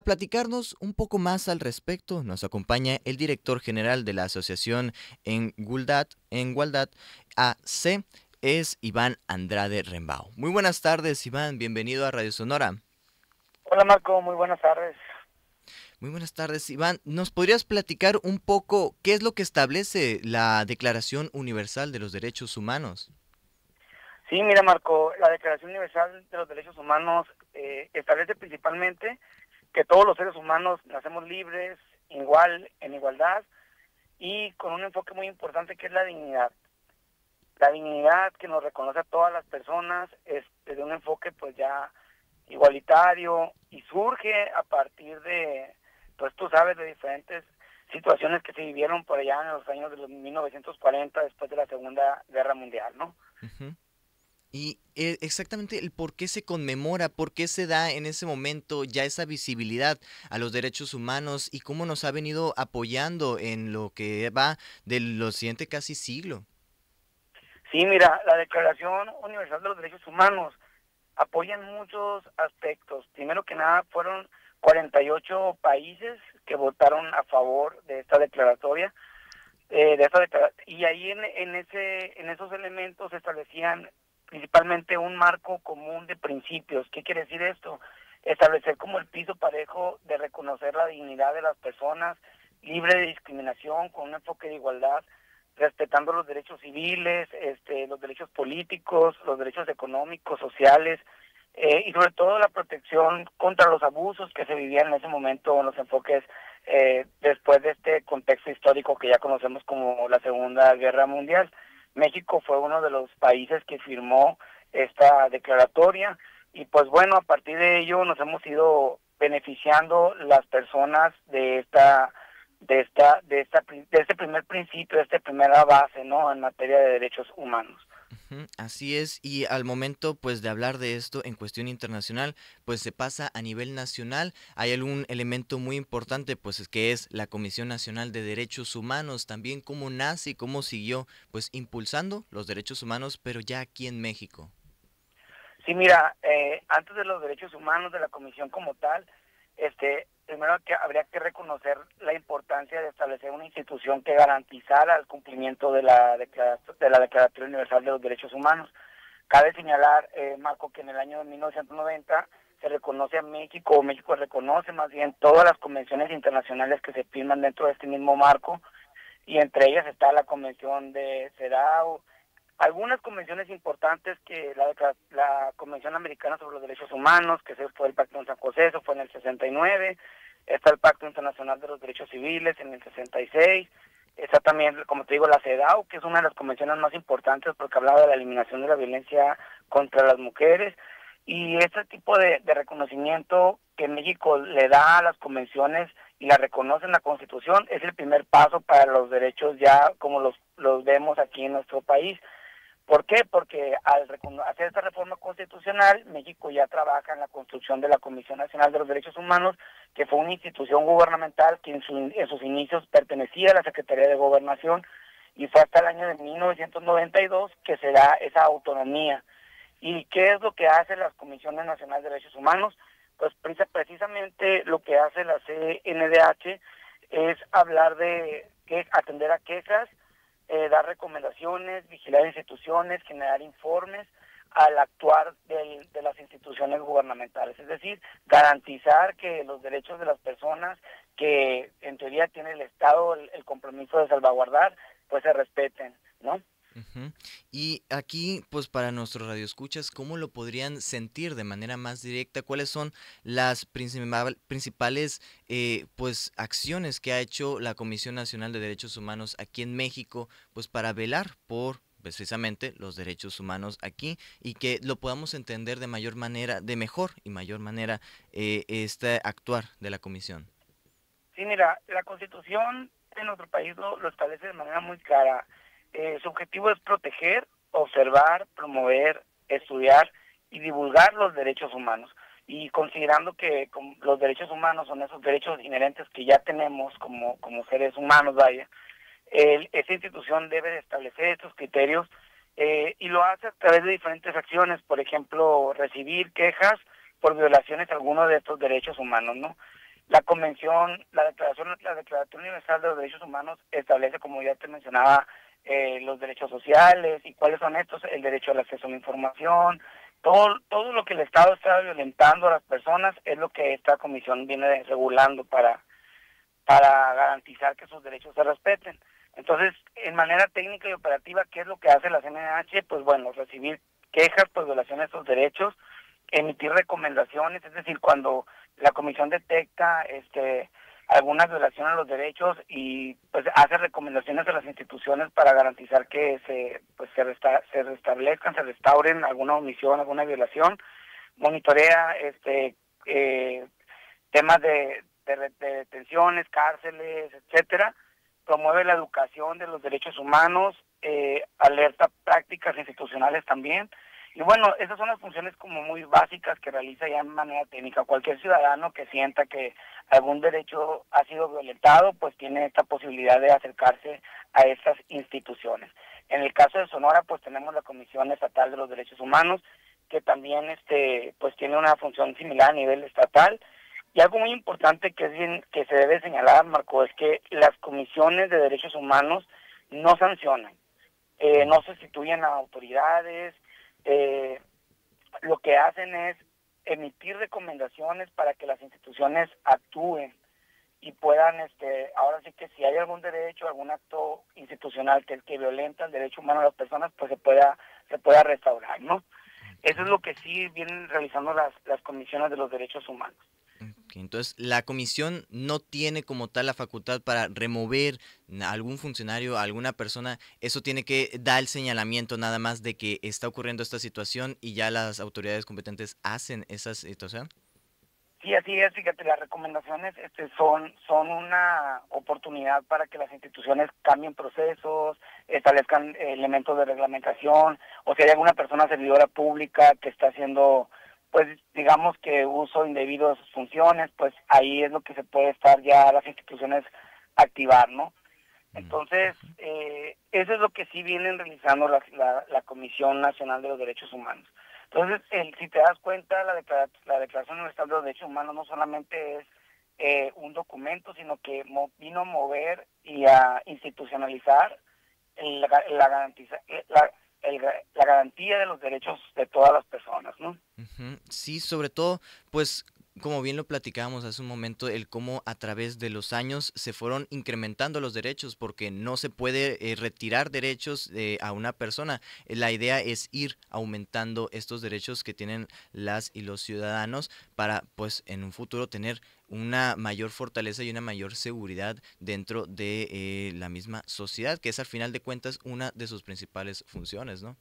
platicarnos un poco más al respecto, nos acompaña el director general de la asociación en Gualdad AC, es Iván Andrade Rembao. Muy buenas tardes, Iván, bienvenido a Radio Sonora. Hola Marco, muy buenas tardes. Muy buenas tardes, Iván. ¿Nos podrías platicar un poco qué es lo que establece la Declaración Universal de los Derechos Humanos? Sí, mira Marco, la Declaración Universal de los Derechos Humanos establece principalmente que todos los seres humanos nacemos libres, igual, en igualdad y con un enfoque muy importante que es la dignidad. La dignidad que nos reconoce a todas las personas es desde un enfoque pues ya igualitario y surge a partir de, pues tú sabes, de diferentes situaciones que se vivieron por allá en los años de los 1940 después de la Segunda Guerra Mundial, ¿no? Ujú. Y exactamente el por qué se conmemora, por qué se da en ese momento ya esa visibilidad a los derechos humanos y cómo nos ha venido apoyando en lo que va de lo siguiente casi siglo. Sí, mira, la Declaración Universal de los Derechos Humanos apoya en muchos aspectos. Primero que nada, fueron 48 países que votaron a favor de esta declaratoria, y ahí en esos elementos se establecían principalmente un marco común de principios. ¿Qué quiere decir esto? Establecer como el piso parejo de reconocer la dignidad de las personas, libre de discriminación, con un enfoque de igualdad, respetando los derechos civiles, los derechos políticos, los derechos económicos, sociales, y sobre todo la protección contra los abusos que se vivían en ese momento en los enfoques después de este contexto histórico que ya conocemos como la Segunda Guerra Mundial. México fue uno de los países que firmó esta declaratoria y pues bueno, a partir de ello nos hemos ido beneficiando las personas de este primer principio, de esta primera base, ¿no? En materia de derechos humanos. Ujú, así es, y al momento pues de hablar de esto en cuestión internacional, pues se pasa a nivel nacional. Hay algún elemento muy importante pues es que es la Comisión Nacional de Derechos Humanos, también cómo nace y cómo siguió pues impulsando los derechos humanos, pero ya aquí en México. Sí, mira, antes de los derechos humanos de la comisión como tal, primero que habría que reconocer la importancia de establecer una institución que garantizara el cumplimiento de de la Declaratoria Universal de los Derechos Humanos. Cabe señalar, Marco, que en el año de 1990 se reconoce a México, o México reconoce más bien todas las convenciones internacionales que se firman dentro de este mismo marco, y entre ellas está la Convención de CEDAW, algunas convenciones importantes que la Convención Americana sobre los Derechos Humanos, que se fue el Pacto de San José, eso fue en el 69, está el Pacto Internacional de los Derechos Civiles en el 66, está también, como te digo, la CEDAW, que es una de las convenciones más importantes porque hablaba de la eliminación de la violencia contra las mujeres, y este tipo de reconocimiento que México le da a las convenciones y la reconoce en la Constitución es el primer paso para los derechos ya como los vemos aquí en nuestro país. ¿Por qué? Porque al hacer esta reforma constitucional, México ya trabaja en la construcción de la Comisión Nacional de los Derechos Humanos, que fue una institución gubernamental que en sus inicios pertenecía a la Secretaría de Gobernación, y fue hasta el año de 1992 que se da esa autonomía. ¿Y qué es lo que hace la Comisión Nacional de Derechos Humanos? Pues precisamente lo que hace la CNDH es hablar de atender a quejas, dar recomendaciones, vigilar instituciones, generar informes al actuar de las instituciones gubernamentales, es decir, garantizar que los derechos de las personas que en teoría tiene el Estado el compromiso de salvaguardar, pues se respeten, ¿no? Ujú. Y aquí, pues para nuestros radioescuchas, ¿cómo lo podrían sentir de manera más directa? ¿Cuáles son las principales pues acciones que ha hecho la Comisión Nacional de Derechos Humanos aquí en México, pues para velar por precisamente los derechos humanos aquí y que lo podamos entender de mayor manera, de mejor y mayor manera este actuar de la Comisión? Sí, mira, la Constitución de nuestro país lo establece de manera muy clara. Su objetivo es proteger, observar, promover, estudiar y divulgar los derechos humanos. Y considerando que los derechos humanos son esos derechos inherentes que ya tenemos como seres humanos, vaya, esta institución debe de establecer estos criterios, y lo hace a través de diferentes acciones, por ejemplo, recibir quejas por violaciones a algunos de estos derechos humanos, ¿no? La Declaración Universal de los Derechos Humanos establece, como ya te mencionaba, los derechos sociales. ¿Y cuáles son estos? El derecho al acceso a la información, todo lo que el Estado está violentando a las personas es lo que esta comisión viene regulando para garantizar que sus derechos se respeten. Entonces, en manera técnica y operativa, ¿qué es lo que hace la CNDH? Pues bueno, recibir quejas por violación de estos derechos, emitir recomendaciones, es decir, cuando la comisión detecta alguna violación a los derechos y pues hace recomendaciones a las instituciones para garantizar que se restablezcan, se restauren alguna omisión, alguna violación, monitorea eh, temas de detenciones, cárceles, etcétera, promueve la educación de los derechos humanos, alerta prácticas institucionales también. Y bueno, esas son las funciones como muy básicas que realiza ya en manera técnica. Cualquier ciudadano que sienta que algún derecho ha sido violentado, pues tiene esta posibilidad de acercarse a estas instituciones. En el caso de Sonora, pues tenemos la Comisión Estatal de los Derechos Humanos, que también pues tiene una función similar a nivel estatal. Y algo muy importante que se debe señalar, Marco, es que las comisiones de derechos humanos no sancionan, no sustituyen a autoridades, eh, lo que hacen es emitir recomendaciones para que las instituciones actúen y puedan, ahora sí que si hay algún derecho, algún acto institucional que violenta el derecho humano de las personas, pues se pueda restaurar, ¿no? Eso es lo que sí vienen realizando las comisiones de los derechos humanos. Ok, entonces, la comisión no tiene como tal la facultad para remover a algún funcionario, a alguna persona. Eso tiene que dar el señalamiento nada más de que está ocurriendo esta situación y ya las autoridades competentes hacen esa situación. Sí, así es, fíjate, las recomendaciones son una oportunidad para que las instituciones cambien procesos, establezcan elementos de reglamentación, o si hay alguna persona servidora pública que está haciendo, pues digamos que uso indebido de sus funciones, pues ahí es lo que se puede estar ya las instituciones activar, ¿no? Entonces, eso es lo que sí vienen realizando la Comisión Nacional de los Derechos Humanos. Entonces, si te das cuenta, la Declaración Universal de los Derechos Humanos no solamente es un documento, sino que vino a mover y a institucionalizar la garantía de los derechos de todas las personas, ¿no? Ujú. Sí, sobre todo, pues como bien lo platicábamos hace un momento, el cómo a través de los años se fueron incrementando los derechos, porque no se puede retirar derechos a una persona. La idea es ir aumentando estos derechos que tienen las y los ciudadanos para, pues, en un futuro tener una mayor fortaleza y una mayor seguridad dentro de la misma sociedad, que es al final de cuentas una de sus principales funciones, ¿no?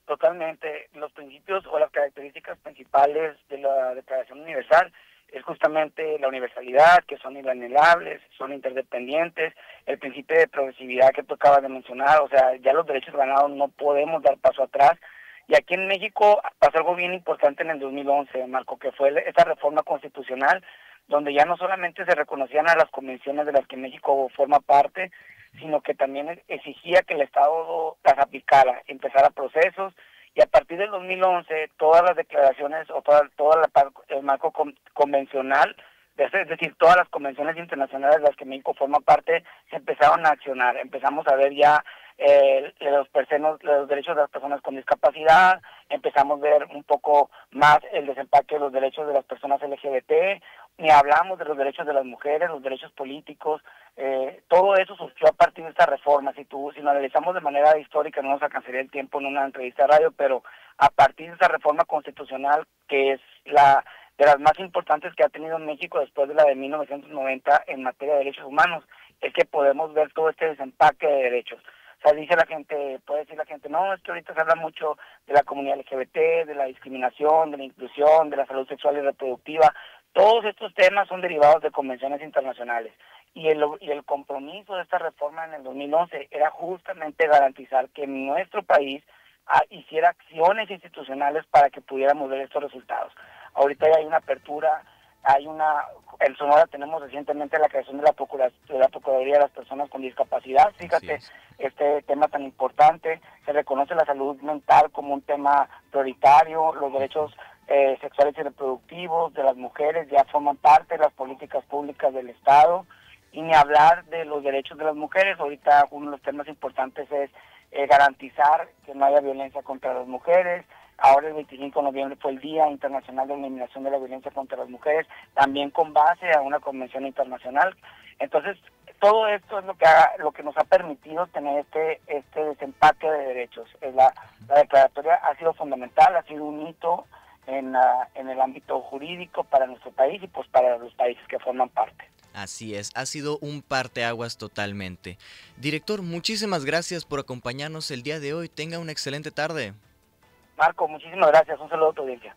Totalmente. Los principios o las características principales de la Declaración Universal es justamente la universalidad, que son inalienables, son interdependientes, el principio de progresividad que tú acabas de mencionar, o sea, ya los derechos ganados no podemos dar paso atrás. Y aquí en México pasó algo bien importante en el 2011, Marco, que fue esta reforma constitucional, donde ya no solamente se reconocían a las convenciones de las que México forma parte, sino que también exigía que el Estado las aplicara, empezara procesos, y a partir del 2011 todas las declaraciones o el marco convencional, es decir, todas las convenciones internacionales de las que México forma parte, se empezaron a accionar. Empezamos a ver ya los derechos de las personas con discapacidad, empezamos a ver un poco más el desempaque de los derechos de las personas LGBT, ni hablamos de los derechos de las mujeres, los derechos políticos, todo eso surgió a partir de esta reforma. Si lo analizamos de manera histórica, no nos alcanzaría el tiempo en una entrevista de radio, pero a partir de esta reforma constitucional, que es la de las más importantes que ha tenido México después de la de 1990 en materia de derechos humanos, es que podemos ver todo este desempaque de derechos. O sea, puede decir la gente, no, es que ahorita se habla mucho de la comunidad LGBT, de la discriminación, de la inclusión, de la salud sexual y reproductiva. Todos estos temas son derivados de convenciones internacionales. Y el compromiso de esta reforma en el 2011 era justamente garantizar que nuestro país hiciera acciones institucionales para que pudiéramos ver estos resultados. Ahorita ya hay una apertura, en Sonora tenemos recientemente la creación de la Procuraduría de las Personas con Discapacidad. Fíjate, este tema tan importante, se reconoce la salud mental como un tema prioritario, los derechos sexuales y reproductivos de las mujeres, ya forman parte de las políticas públicas del Estado, y ni hablar de los derechos de las mujeres. Ahorita uno de los temas importantes es garantizar que no haya violencia contra las mujeres. Ahora el 25 de noviembre fue el Día Internacional de Eliminación de la Violencia contra las Mujeres, también con base a una convención internacional. Entonces, todo esto es lo que nos ha permitido tener este desempate de derechos. La declaratoria ha sido fundamental, ha sido un hito en el ámbito jurídico para nuestro país y pues para los países que forman parte. Así es, ha sido un parteaguas totalmente. Director, muchísimas gracias por acompañarnos el día de hoy. Tenga una excelente tarde. Marco, muchísimas gracias. Un saludo a tu audiencia.